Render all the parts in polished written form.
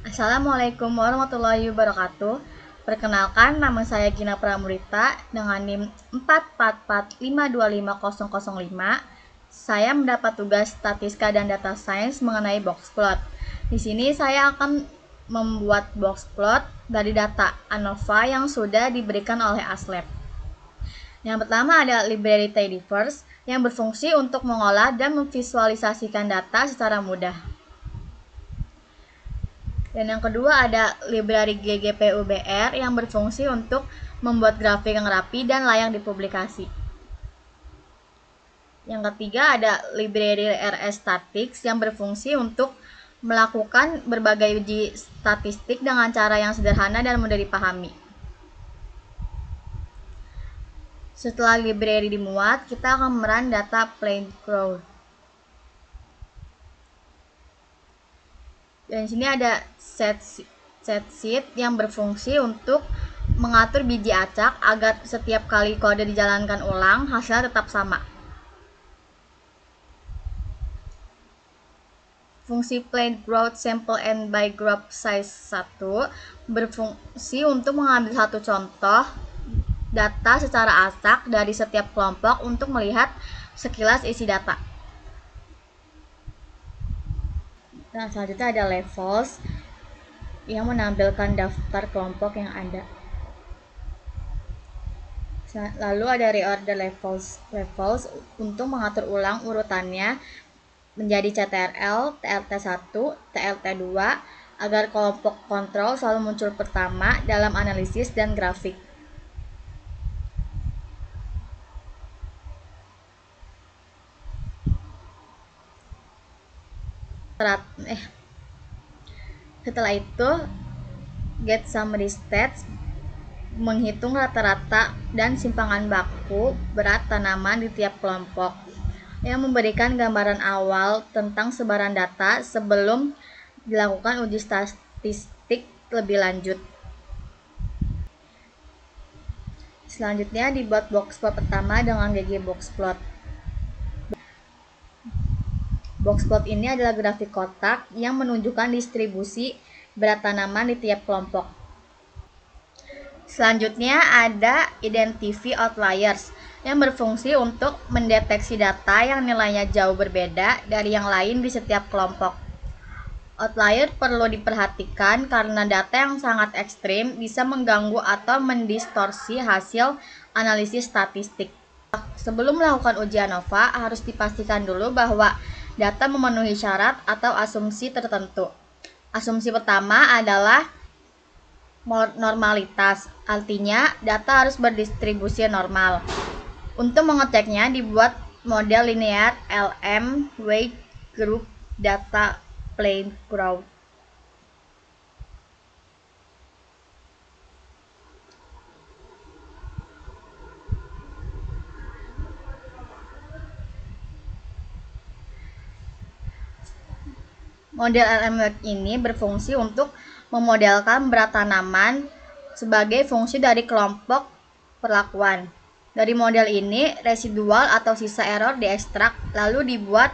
Assalamualaikum warahmatullahi wabarakatuh. Perkenalkan, nama saya Gina Pramurita dengan NIM 444525005. Saya mendapat tugas Statistika dan Data Science mengenai box plot. Di sini saya akan membuat box plot dari data ANOVA yang sudah diberikan oleh ASLab. Yang pertama ada library Tidyverse yang berfungsi untuk mengolah dan memvisualisasikan data secara mudah. Dan yang kedua ada library GGPUBR yang berfungsi untuk membuat grafik yang rapi dan layak dipublikasi. Yang ketiga ada library RSStatics yang berfungsi untuk melakukan berbagai uji statistik dengan cara yang sederhana dan mudah dipahami. Setelah library dimuat, kita akan merun data Plaingrowth. Dan di sini ada set sheet yang berfungsi untuk mengatur biji acak agar setiap kali kode dijalankan ulang, hasilnya tetap sama. Fungsi Plaingrowth Sample and by Group Size 1 berfungsi untuk mengambil satu contoh data secara acak dari setiap kelompok untuk melihat sekilas isi data. Nah, selanjutnya ada levels yang menampilkan daftar kelompok yang ada. Lalu ada reorder levels untuk mengatur ulang urutannya menjadi CTRL, TLT1, TLT2 agar kelompok kontrol selalu muncul pertama dalam analisis dan grafik. Setelah itu get summary stats menghitung rata-rata dan simpangan baku berat tanaman di tiap kelompok yang memberikan gambaran awal tentang sebaran data sebelum dilakukan uji statistik lebih lanjut. Selanjutnya dibuat box plot pertama dengan ggboxplot. Boxplot ini adalah grafik kotak yang menunjukkan distribusi berat tanaman di tiap kelompok. Selanjutnya ada identify outliers yang berfungsi untuk mendeteksi data yang nilainya jauh berbeda dari yang lain di setiap kelompok. Outlier perlu diperhatikan karena data yang sangat ekstrim bisa mengganggu atau mendistorsi hasil analisis statistik. Sebelum melakukan uji ANOVA, harus dipastikan dulu bahwa data memenuhi syarat atau asumsi tertentu. Asumsi pertama adalah normalitas, artinya data harus berdistribusi normal. Untuk mengeceknya dibuat model linear LM weight group data Plaingrowth. Model LM-weight ini berfungsi untuk memodelkan berat tanaman sebagai fungsi dari kelompok perlakuan. Dari model ini, residual atau sisa error diekstrak lalu dibuat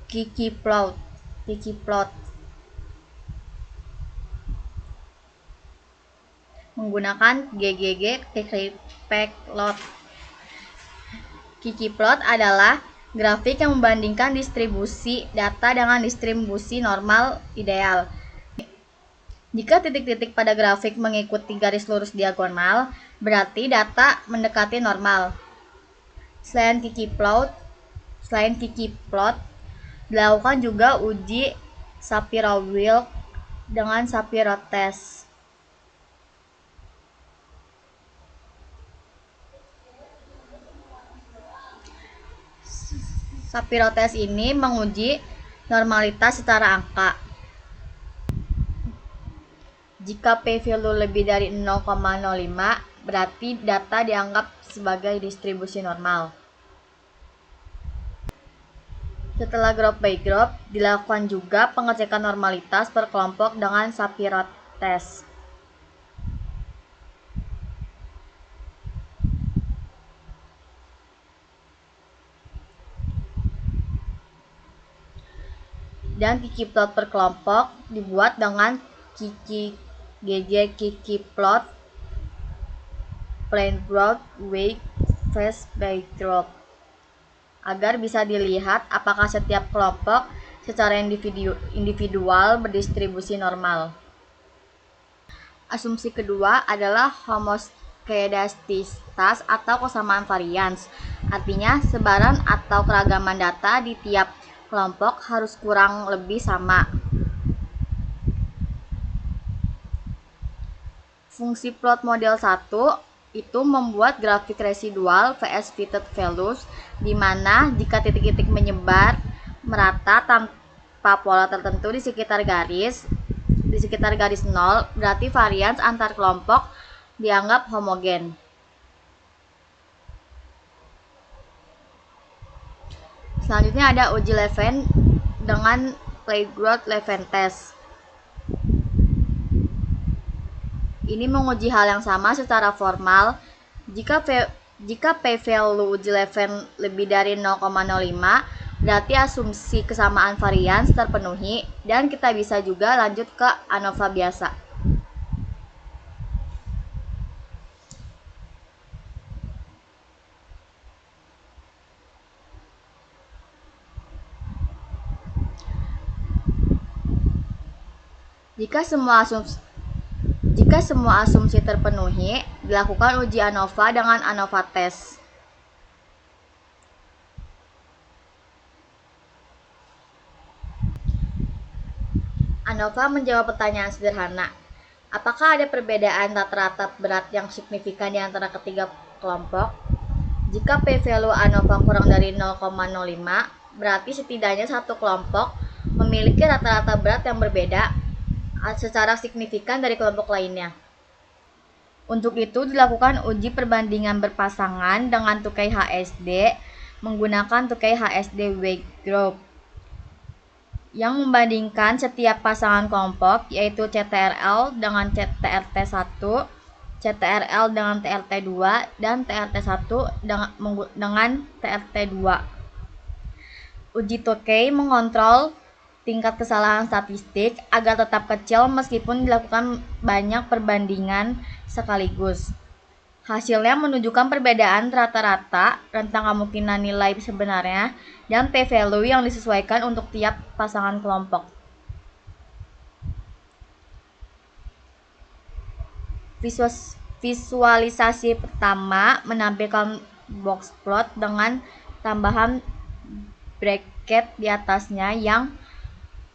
ggplot. Menggunakan ggplot. Ggplot adalah grafik yang membandingkan distribusi data dengan distribusi normal ideal. Jika titik-titik pada grafik mengikuti garis lurus diagonal, berarti data mendekati normal. Selain ggplot, dilakukan juga uji Shapiro-Wilk dengan Shapiro test. Shapiro test ini menguji normalitas secara angka. Jika p-value lebih dari 0,05, berarti data dianggap sebagai distribusi normal. Setelah group by group, dilakukan juga pengecekan normalitas per kelompok dengan Shapiro test. dan kkplot per kelompok dibuat dengan kkplot plain growth weight phase by growth agar bisa dilihat apakah setiap kelompok secara individual berdistribusi normal. Asumsi kedua adalah homoskedastisitas atau kesamaan varians. Artinya, sebaran atau keragaman data di tiap kelompok harus kurang lebih sama. Fungsi plot model 1 itu membuat grafik residual vs fitted values, di mana jika titik-titik menyebar merata tanpa pola tertentu di sekitar garis 0, berarti varians antar kelompok dianggap homogen. Selanjutnya ada uji Levene dengan Plain-Growth-Levene test. Ini menguji hal yang sama secara formal. Jika p-value uji Levene lebih dari 0,05, berarti asumsi kesamaan varians terpenuhi, dan kita bisa juga lanjut ke ANOVA biasa. Jika semua asumsi terpenuhi, dilakukan uji ANOVA dengan ANOVA test. ANOVA menjawab pertanyaan sederhana. Apakah ada perbedaan rata-rata berat yang signifikan di antara ketiga kelompok? Jika p-value ANOVA kurang dari 0,05, berarti setidaknya satu kelompok memiliki rata-rata berat yang berbeda secara signifikan dari kelompok lainnya. Untuk itu dilakukan uji perbandingan berpasangan dengan tukai HSD menggunakan tukai HSD weight group yang membandingkan setiap pasangan kelompok, yaitu CTRL dengan TRT1, CTRL dengan TRT2, dan TRT1 dengan TRT2. Uji Tukey mengontrol tingkat kesalahan statistik agar tetap kecil meskipun dilakukan banyak perbandingan sekaligus. Hasilnya menunjukkan perbedaan rata-rata, rentang kemungkinan nilai sebenarnya, dan p-value yang disesuaikan untuk tiap pasangan kelompok. Visualisasi pertama menampilkan box plot dengan tambahan bracket di atasnya yang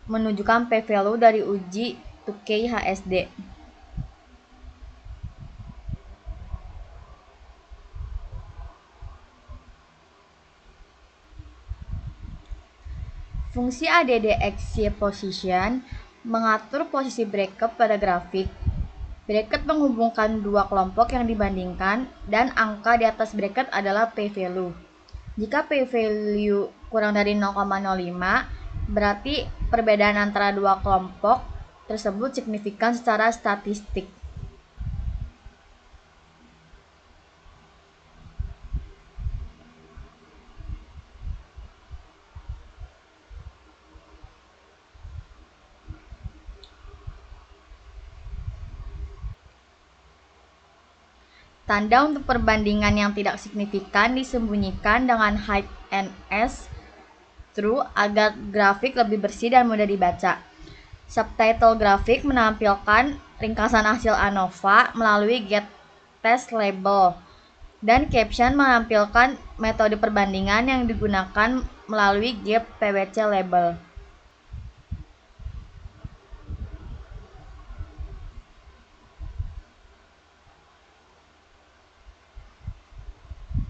menunjukkan p-value dari uji Tukey HSD. Fungsi ADDXY position mengatur posisi bracket pada grafik. Bracket menghubungkan dua kelompok yang dibandingkan, dan angka di atas bracket adalah p-value. Jika p-value kurang dari 0,05, berarti perbedaan antara dua kelompok tersebut signifikan secara statistik. Tanda untuk perbandingan yang tidak signifikan disembunyikan dengan hide NS true agar grafik lebih bersih dan mudah dibaca. Subtitle grafik menampilkan ringkasan hasil ANOVA melalui get test label, dan caption menampilkan metode perbandingan yang digunakan melalui get PwC label.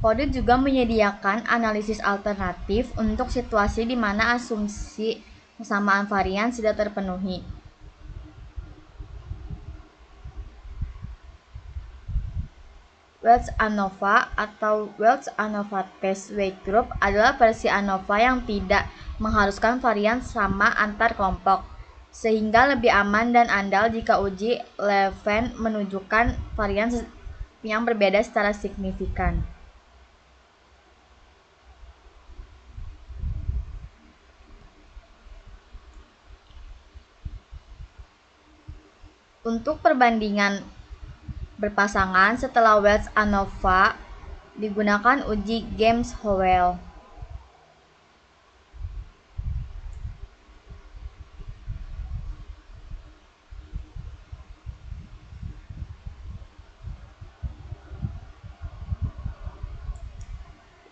Kode juga menyediakan analisis alternatif untuk situasi di mana asumsi kesamaan varian tidak terpenuhi. Welch ANOVA atau Welch ANOVA Test Weight Group adalah versi ANOVA yang tidak mengharuskan varian sama antar kelompok, sehingga lebih aman dan andal jika uji Levene menunjukkan varian yang berbeda secara signifikan. Untuk perbandingan berpasangan setelah Wells ANOVA digunakan uji James-Howell.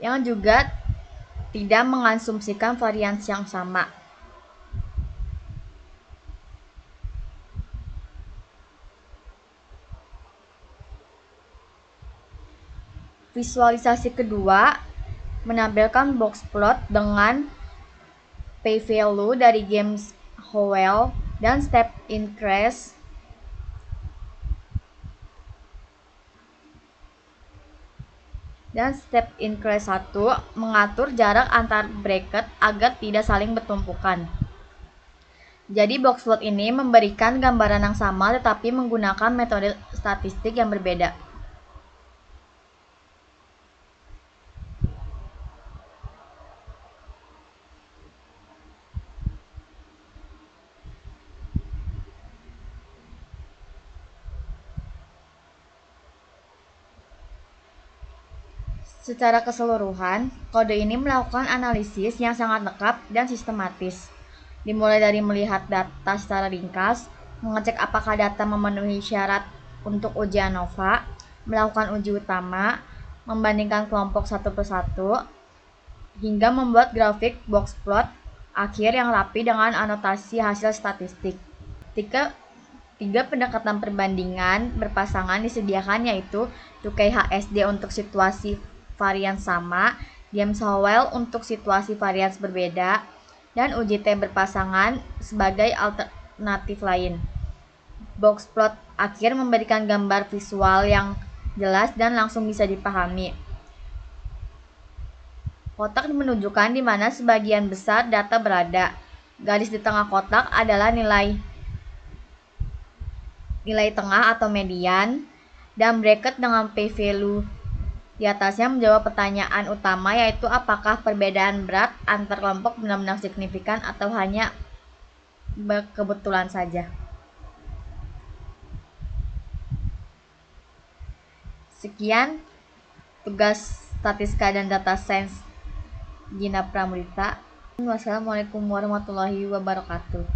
Yang juga tidak mengasumsikan varians yang sama. Visualisasi kedua menampilkan box plot dengan p-value dari James-Howell dan step increase dan step increase 1 mengatur jarak antar bracket agar tidak saling bertumpukan. Jadi box plot ini memberikan gambaran yang sama tetapi menggunakan metode statistik yang berbeda. Secara keseluruhan, kode ini melakukan analisis yang sangat lengkap dan sistematis. Dimulai dari melihat data secara ringkas, mengecek apakah data memenuhi syarat untuk uji ANOVA, melakukan uji utama, membandingkan kelompok satu persatu, hingga membuat grafik box plot akhir yang rapi dengan anotasi hasil statistik. Tiga pendekatan perbandingan berpasangan disediakan, yaitu TuKHSD untuk situasi varian sama, James-Howell untuk situasi varian berbeda, dan uji T berpasangan sebagai alternatif lain. Box plot akhir memberikan gambar visual yang jelas dan langsung bisa dipahami. Kotak menunjukkan di mana sebagian besar data berada. Garis di tengah kotak adalah nilai tengah atau median, dan bracket dengan p-value di atasnya menjawab pertanyaan utama, yaitu apakah perbedaan berat antar kelompok benar-benar signifikan atau hanya kebetulan saja. Sekian tugas statistika dan data science Gina Pramudita. Wassalamualaikum warahmatullahi wabarakatuh.